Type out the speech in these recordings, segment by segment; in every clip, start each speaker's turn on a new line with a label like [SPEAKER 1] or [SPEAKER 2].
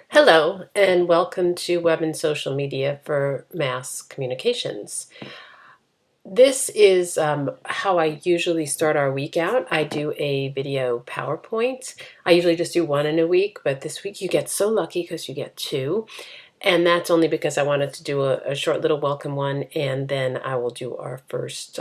[SPEAKER 1] Hello, and welcome to Web and Social Media for Mass Communications. This is how I usually start our week out. I do a video PowerPoint. I usually just do one in a week, but this week you get so lucky because you get two. And that's only because I wanted to do a short little welcome one, and then I will do our first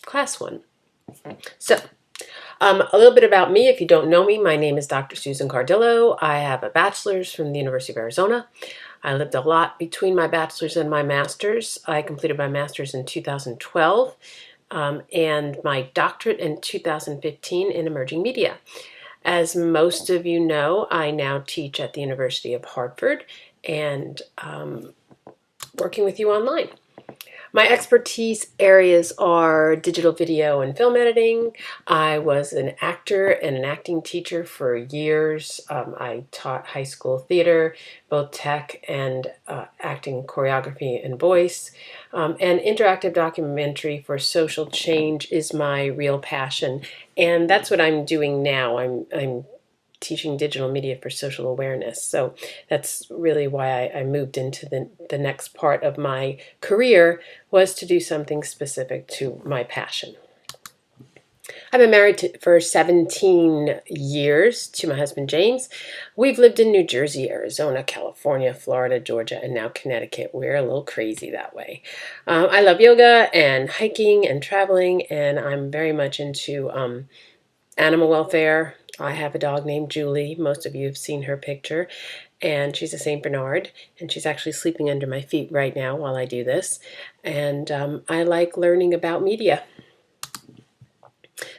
[SPEAKER 1] class one. So, a little bit about me. If you don't know me, my name is Dr. Susan Cardillo. I have a bachelor's from the University of Arizona. I lived a lot between my bachelor's and my master's. I completed my master's in 2012 and my doctorate in 2015 in emerging media. As most of you know, I now teach at the University of Hartford and working with you online. My expertise areas are digital video and film editing. I was an actor and an acting teacher for years. I taught high school theater, both tech and acting, choreography, and voice. And interactive documentary for social change is my real passion. And that's what I'm doing now. I'm teaching digital media for social awareness. So that's really why I moved into the next part of my career, was to do something specific to my passion. I've been married for 17 years to my husband, James. We've lived in New Jersey, Arizona, California, Florida, Georgia, and now Connecticut. We're a little crazy that way. I love yoga and hiking and traveling, and I'm very much into animal welfare. I have a dog named Julie. Most of you have seen her picture, and she's a St. Bernard, and she's actually sleeping under my feet right now while I do this. And I like learning about media.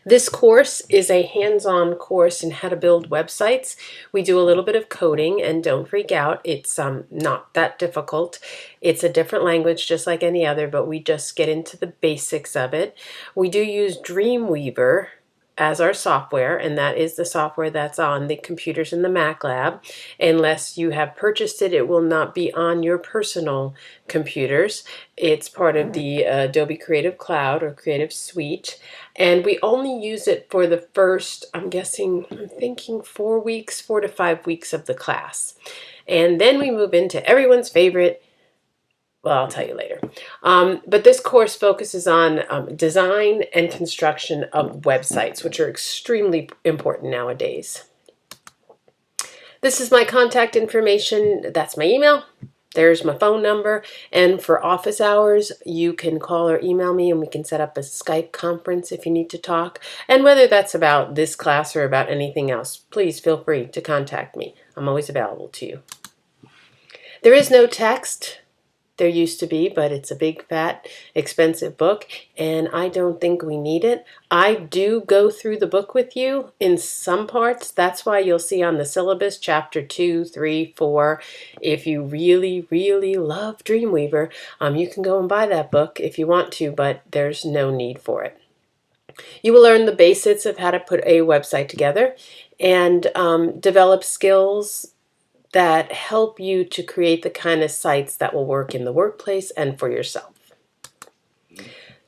[SPEAKER 1] This course is a hands-on course in how to build websites. We do a little bit of coding, and don't freak out. It's not that difficult. It's a different language just like any other, but we just get into the basics of it. We do use Dreamweaver as our software, and that is the software that's on the computers in the Mac lab. Unless you have purchased it, it will not be on your personal computers. It's part of the Adobe Creative Cloud or Creative Suite, and we only use it for the first, I'm thinking 4 weeks, 4 to 5 weeks of the class. And then we move into everyone's favorite, well, I'll tell you later. But this course focuses on design and construction of websites, which are extremely important nowadays. This is my contact information. That's my email. There's my phone number. And for office hours, you can call or email me, and we can set up a Skype conference if you need to talk. And whether that's about this class or about anything else, please feel free to contact me. I'm always available to you. There is no text. There used to be, but it's a big, fat, expensive book, and I don't think we need it. I do go through the book with you in some parts. That's why you'll see on the syllabus, chapter 2, 3, 4. If you really, really love Dreamweaver, you can go and buy that book if you want to, but there's no need for it. You will learn the basics of how to put a website together and develop skills that help you to create the kind of sites that will work in the workplace and for yourself.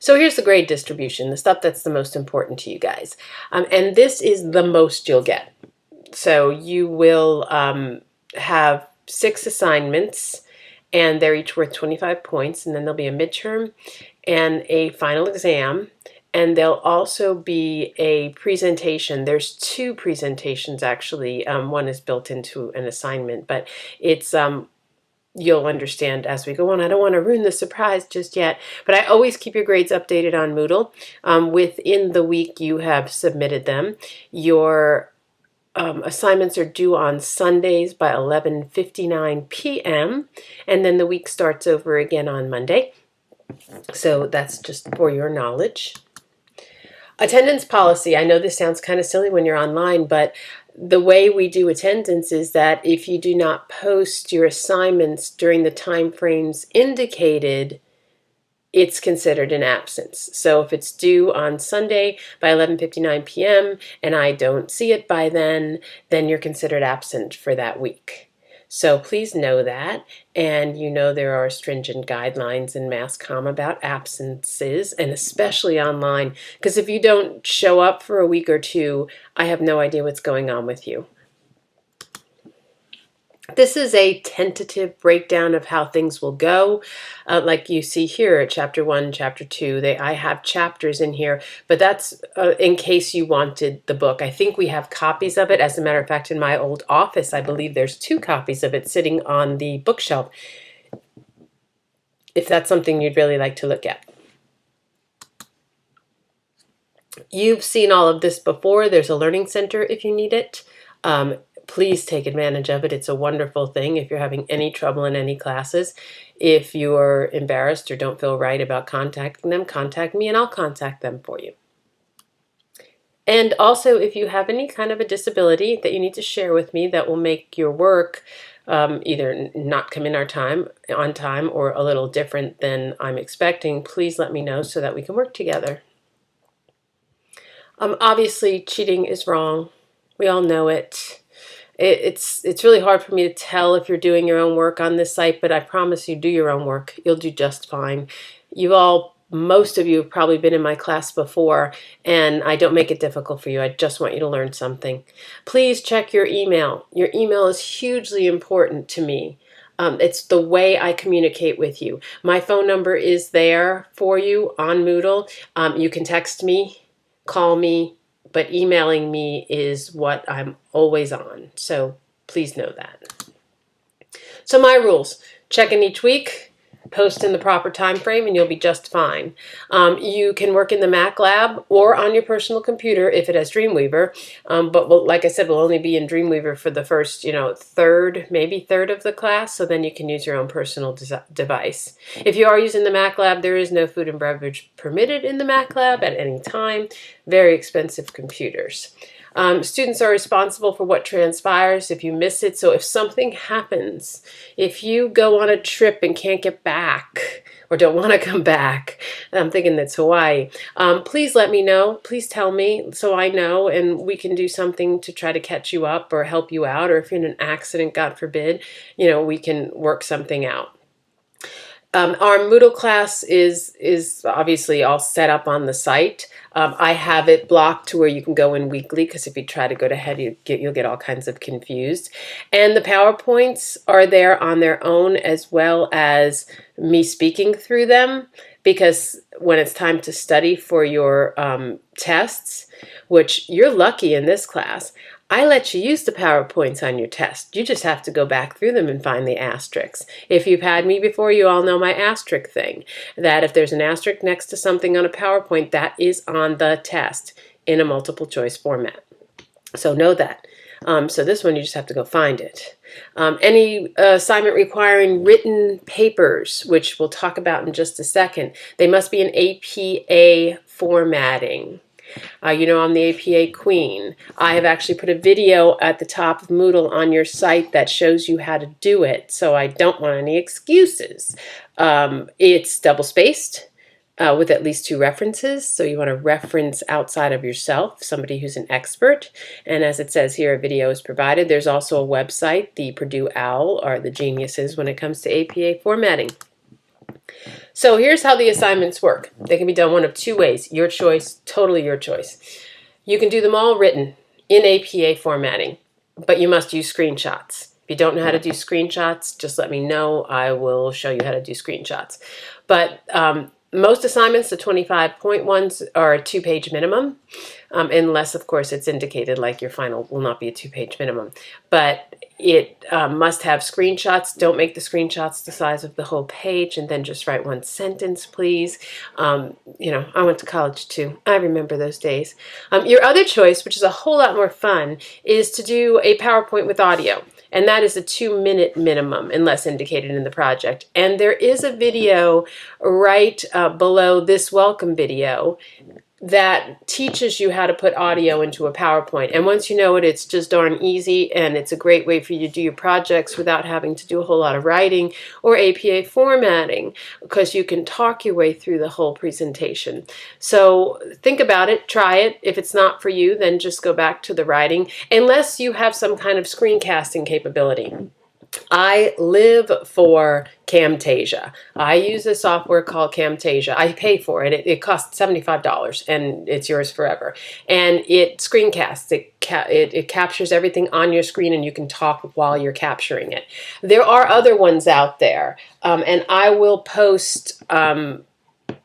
[SPEAKER 1] So here's the grade distribution, the stuff that's the most important to you guys. And this is the most you'll get. So you will have 6 assignments, and they're each worth 25 points, and then there'll be a midterm and a final exam. And there'll also be a presentation. There's 2 presentations, actually. One is built into an assignment, but it's you'll understand as we go on. I don't want to ruin the surprise just yet, but I always keep your grades updated on Moodle. Within the week you have submitted them. Your assignments are due on Sundays by 11:59 p.m., and then the week starts over again on Monday. So that's just for your knowledge. Attendance policy. I know this sounds kind of silly when you're online, but the way we do attendance is that if you do not post your assignments during the time frames indicated, it's considered an absence. So if it's due on Sunday by 11:59 p.m. and I don't see it by then you're considered absent for that week. So please know that, and you know there are stringent guidelines in Mass Comm about absences, and especially online, because if you don't show up for a week or two, I have no idea what's going on with you. This is a tentative breakdown of how things will go. Like you see here at chapter 1, chapter 2, I have chapters in here, but that's in case you wanted the book. I think we have copies of it. As a matter of fact, in my old office, I believe there's 2 copies of it sitting on the bookshelf, if that's something you'd really like to look at. You've seen all of this before. There's a learning center if you need it. Please take advantage of it. It's a wonderful thing if you're having any trouble in any classes. If you're embarrassed or don't feel right about contacting them, contact me and I'll contact them for you. And also, if you have any kind of a disability that you need to share with me that will make your work either not come in on time or a little different than I'm expecting, please let me know so that we can work together. Obviously, cheating is wrong. We all know it. It's really hard for me to tell if you're doing your own work on this site, but I promise you, do your own work. You'll do just fine. Most of you have probably been in my class before, and I don't make it difficult for you. I just want you to learn something. Please check your email. Your email is hugely important to me. It's the way I communicate with you. My phone number is there for you on Moodle. You can text me, call me, but emailing me is what I'm always on. So please know that. So my rules: check in each week, post in the proper time frame, and you'll be just fine. You can work in the Mac lab or on your personal computer if it has Dreamweaver. But like I said, we'll only be in Dreamweaver for the first, maybe third of the class. So then you can use your own personal device. If you are using the Mac lab, there is no food and beverage permitted in the Mac lab at any time. Very expensive computers. Students are responsible for what transpires if you miss it. So if something happens, if you go on a trip and can't get back or don't want to come back, I'm thinking that's Hawaii, please let me know. Please tell me so I know, and we can do something to try to catch you up or help you out. Or if you're in an accident, God forbid, we can work something out. Our Moodle class is obviously all set up on the site. I have it blocked to where you can go in weekly, because if you try to go to head, you'll get all kinds of confused. And the PowerPoints are there on their own, as well as me speaking through them, because when it's time to study for your tests, which you're lucky in this class, I let you use the PowerPoints on your test. You just have to go back through them and find the asterisks. If you've had me before, you all know my asterisk thing, that if there's an asterisk next to something on a PowerPoint, that is on the test in a multiple choice format. So know that. So this one, you just have to go find it. Any assignment requiring written papers, which we'll talk about in just a second, they must be in APA formatting. I'm the APA queen. I have actually put a video at the top of Moodle on your site that shows you how to do it, so I don't want any excuses. It's double-spaced with at least 2 references, so you want to reference outside of yourself, somebody who's an expert. And as it says here, a video is provided. There's also a website. The Purdue OWL are the geniuses when it comes to APA formatting. So here's how the assignments work. They can be done one of 2 ways. Your choice, totally your choice. You can do them all written in APA formatting, but you must use screenshots. If you don't know how to do screenshots, just let me know. I will show you how to do screenshots. But most assignments, the 25-point ones, are a 2-page minimum, unless, of course, it's indicated like your final will not be a 2-page minimum. But it must have screenshots. Don't make the screenshots the size of the whole page, and then just write 1 sentence, please. I went to college too. I remember those days. Your other choice, which is a whole lot more fun, is to do a PowerPoint with audio. And that is a 2-minute minimum, unless indicated in the project. And there is a video right below this welcome video that teaches you how to put audio into a PowerPoint. And once you know it, it's just darn easy, and it's a great way for you to do your projects without having to do a whole lot of writing or APA formatting, because you can talk your way through the whole presentation. So think about it, try it. If it's not for you, then just go back to the writing, unless you have some kind of screencasting capability. I live for Camtasia. I use a software called Camtasia. I pay for it. It costs $75 and it's yours forever. And it screencasts. It captures everything on your screen and you can talk while you're capturing it. There are other ones out there, and I will post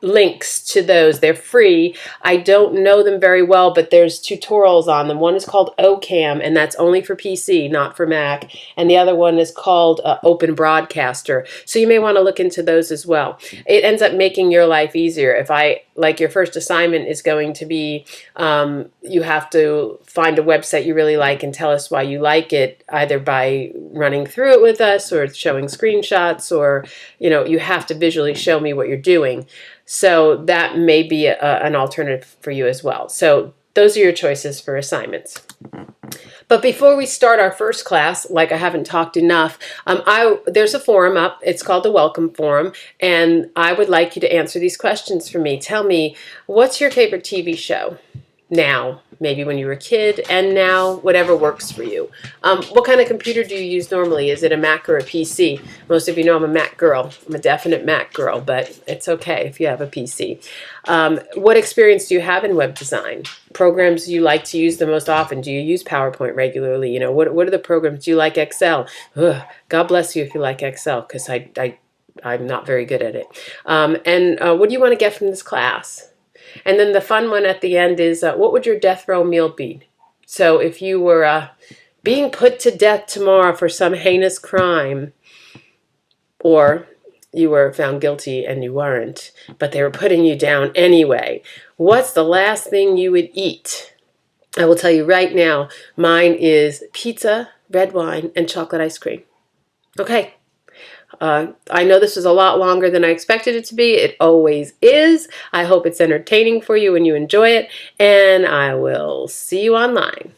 [SPEAKER 1] links to those. They're free. I don't know them very well, but there's tutorials on them. One is called OCam, and that's only for PC, not for Mac. And the other one is called Open Broadcaster. So you may want to look into those as well. It ends up making your life easier. If like your first assignment is going to be, you have to find a website you really like and tell us why you like it, either by running through it with us or showing screenshots, or, you have to visually show me what you're doing. So that may be an alternative for you as well. So those are your choices for assignments. But before we start our first class, like I haven't talked enough, there's a forum up. It's called the Welcome Forum, and I would like you to answer these questions for me. Tell me, what's your favorite TV show? Now, maybe when you were a kid, and now, whatever works for you. What kind of computer do you use normally? Is it a Mac or a PC? Most of you know I'm a Mac girl. I'm a definite Mac girl, but it's okay if you have a PC. What experience do you have in web design? Programs you like to use the most often? Do you use PowerPoint regularly? What are the programs? Do you like Excel? Ugh, God bless you if you like Excel, because I'm not very good at it. What do you want to get from this class? And then the fun one at the end is, what would your death row meal be? So if you were being put to death tomorrow for some heinous crime, or you were found guilty and you weren't, but they were putting you down anyway, what's the last thing you would eat? I will tell you right now, mine is pizza, red wine, and chocolate ice cream. Okay. I know this was a lot longer than I expected it to be. It always is. I hope it's entertaining for you and you enjoy it. And I will see you online.